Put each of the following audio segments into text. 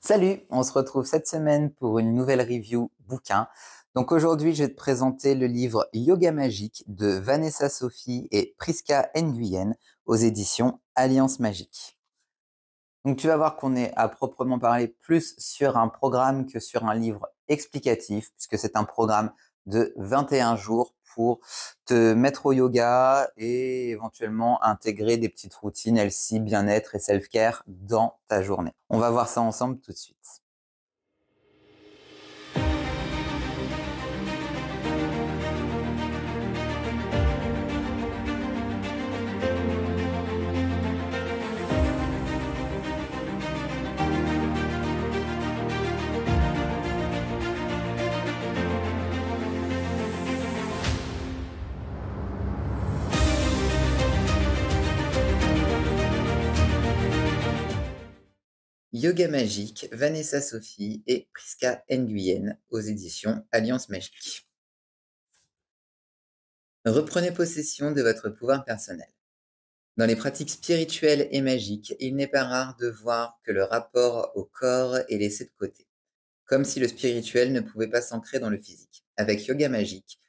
Salut, on se retrouve cette semaine pour une nouvelle review bouquin. Donc aujourd'hui, je vais te présenter le livre Yoga Magique de Vanessa Sophie et Prisca Nguyen aux éditions Alliance Magique. Donc tu vas voir qu'on est à proprement parler plus sur un programme que sur un livre explicatif, puisque c'est un programme de 21 jours pour te mettre au yoga et éventuellement intégrer des petites routines healthy, bien-être et self-care dans ta journée. On va voir ça ensemble tout de suite. Yoga Magique, Vanessa Sophie et Prisca Nguyen aux éditions Alliance Magique. Reprenez possession de votre pouvoir personnel. Dans les pratiques spirituelles et magiques, il n'est pas rare de voir que le rapport au corps est laissé de côté, comme si le spirituel ne pouvait pas s'ancrer dans le physique. Avec Yoga Magique,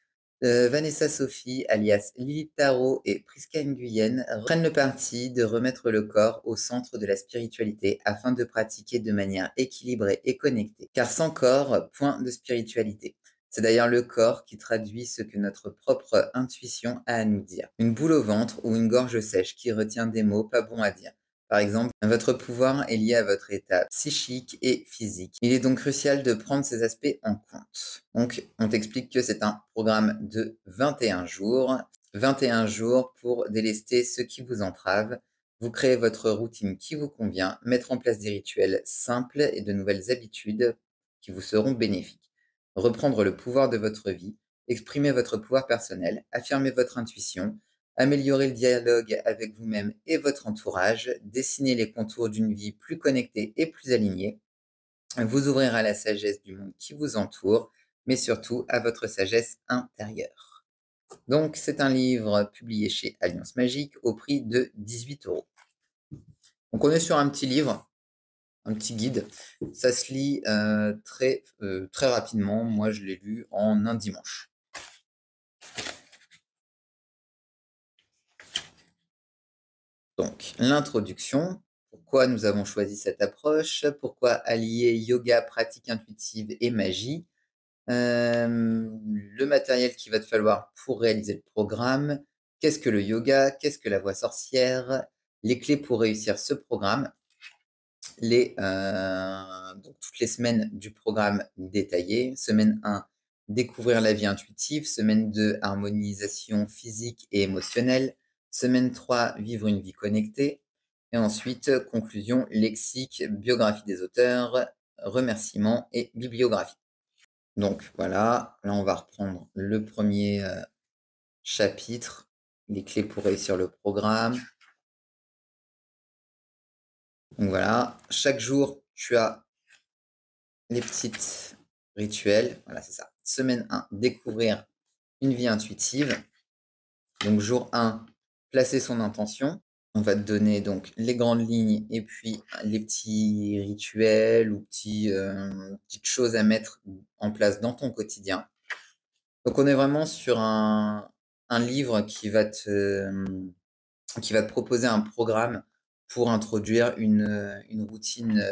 Vanessa Sophie, alias Lilith Tarot et Prisca Nguyen prennent le parti de remettre le corps au centre de la spiritualité afin de pratiquer de manière équilibrée et connectée. Car sans corps, point de spiritualité. C'est d'ailleurs le corps qui traduit ce que notre propre intuition a à nous dire. Une boule au ventre ou une gorge sèche qui retient des mots pas bons à dire. Par exemple, votre pouvoir est lié à votre état psychique et physique. Il est donc crucial de prendre ces aspects en compte. Donc, on t'explique que c'est un programme de 21 jours. 21 jours pour délester ce qui vous entrave. Vous créez votre routine qui vous convient, mettre en place des rituels simples et de nouvelles habitudes qui vous seront bénéfiques. Reprendre le pouvoir de votre vie, exprimer votre pouvoir personnel, affirmer votre intuition, améliorer le dialogue avec vous-même et votre entourage, dessiner les contours d'une vie plus connectée et plus alignée, vous ouvrir à la sagesse du monde qui vous entoure, mais surtout à votre sagesse intérieure. Donc, c'est un livre publié chez Alliance Magique au prix de 18 €. Donc, on est sur un petit livre, un petit guide. Ça se lit très rapidement. Moi, je l'ai lu en un dimanche. Donc, l'introduction. Pourquoi nous avons choisi cette approche? Pourquoi allier yoga, pratique intuitive et magie? Le matériel qu'il va te falloir pour réaliser le programme. Qu'est-ce que le yoga? Qu'est-ce que la voie sorcière? Les clés pour réussir ce programme. Donc toutes les semaines du programme détaillé. Semaine 1, découvrir la vie intuitive. Semaine 2, harmonisation physique et émotionnelle. Semaine 3, vivre une vie connectée. Et ensuite, conclusion, lexique, biographie des auteurs, remerciements et bibliographie. Donc voilà, là on va reprendre le premier chapitre, les clés pour réussir le programme. Donc voilà, chaque jour, tu as les petites rituels. Voilà, c'est ça. Semaine 1, découvrir une vie intuitive. Donc jour 1, placer son intention. On va te donner donc les grandes lignes et puis les petits rituels ou petites choses à mettre en place dans ton quotidien. Donc on est vraiment sur un livre qui va te proposer un programme pour introduire une routine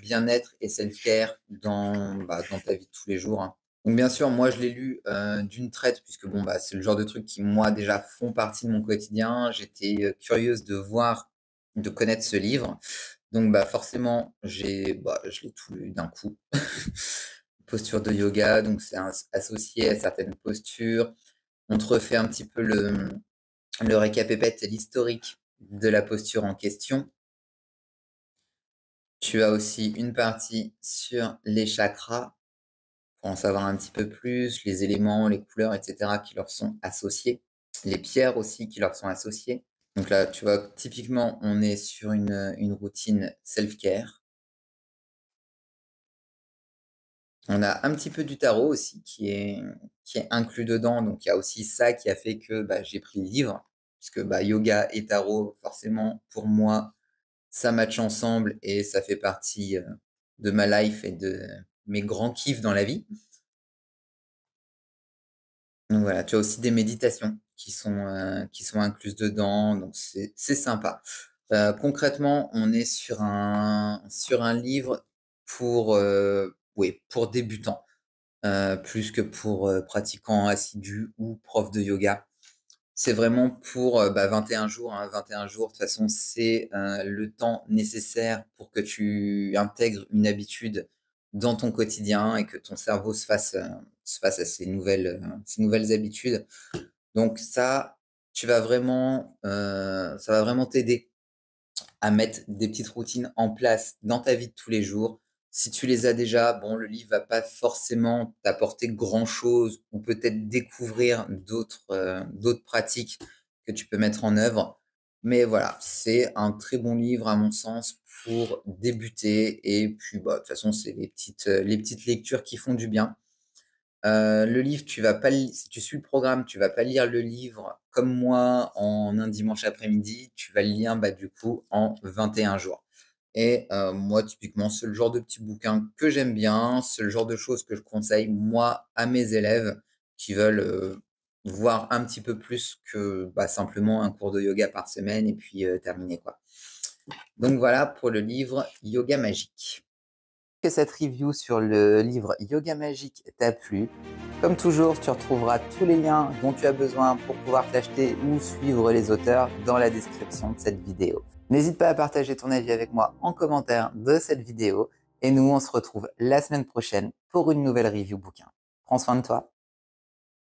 bien-être et self-care dans ta vie de tous les jours, hein. Donc bien sûr, moi je l'ai lu d'une traite, puisque bon, c'est le genre de trucs qui, moi, déjà font partie de mon quotidien. J'étais curieuse de connaître ce livre. Donc forcément, je l'ai tout lu d'un coup. Posture de yoga, donc c'est associé à certaines postures. On te refait un petit peu le récapépète, l'historique de la posture en question. Tu as aussi une partie sur les chakras, pour en savoir un petit peu plus, les éléments, les couleurs, etc. qui leur sont associés, les pierres aussi qui leur sont associées. Donc là, tu vois, typiquement, on est sur une routine self-care. On a un petit peu du tarot aussi qui est inclus dedans. Donc, il y a aussi ça qui a fait que j'ai pris le livre. Puisque yoga et tarot, forcément, pour moi, ça match ensemble et ça fait partie de ma life et de mes grands kiffs dans la vie. Donc voilà, tu as aussi des méditations qui sont incluses dedans, donc c'est sympa. Concrètement, on est sur un livre pour, oui, pour débutants, plus que pour, pratiquants assidus ou profs de yoga. C'est vraiment pour, 21 jours, hein. 21 jours, de toute façon, c'est, le temps nécessaire pour que tu intègres une habitude dans ton quotidien et que ton cerveau se fasse à ces nouvelles habitudes. Donc ça, ça va vraiment t'aider à mettre des petites routines en place dans ta vie de tous les jours. Si tu les as déjà, bon, le livre va pas forcément t'apporter grand-chose ou peut-être découvrir d'autres pratiques que tu peux mettre en œuvre. Mais voilà, c'est un très bon livre à mon sens pour débuter et puis, bah, de toute façon, c'est les petites lectures qui font du bien. Le livre, tu vas pas le si tu suis le programme, tu vas pas lire le livre comme moi en un dimanche après-midi, tu vas le lire, bah, du coup, en 21 jours et moi, typiquement, c'est le genre de petit bouquin que j'aime bien, c'est le genre de choses que je conseille, moi, à mes élèves qui veulent, voir un petit peu plus que, bah, simplement un cours de yoga par semaine et puis, terminer, quoi. Donc voilà pour le livre Yoga Magique. Que cette review sur le livre Yoga Magique t'a plu. Comme toujours, tu retrouveras tous les liens dont tu as besoin pour pouvoir t'acheter ou suivre les auteurs dans la description de cette vidéo. N'hésite pas à partager ton avis avec moi en commentaire de cette vidéo et nous on se retrouve la semaine prochaine pour une nouvelle review bouquin. Prends soin de toi.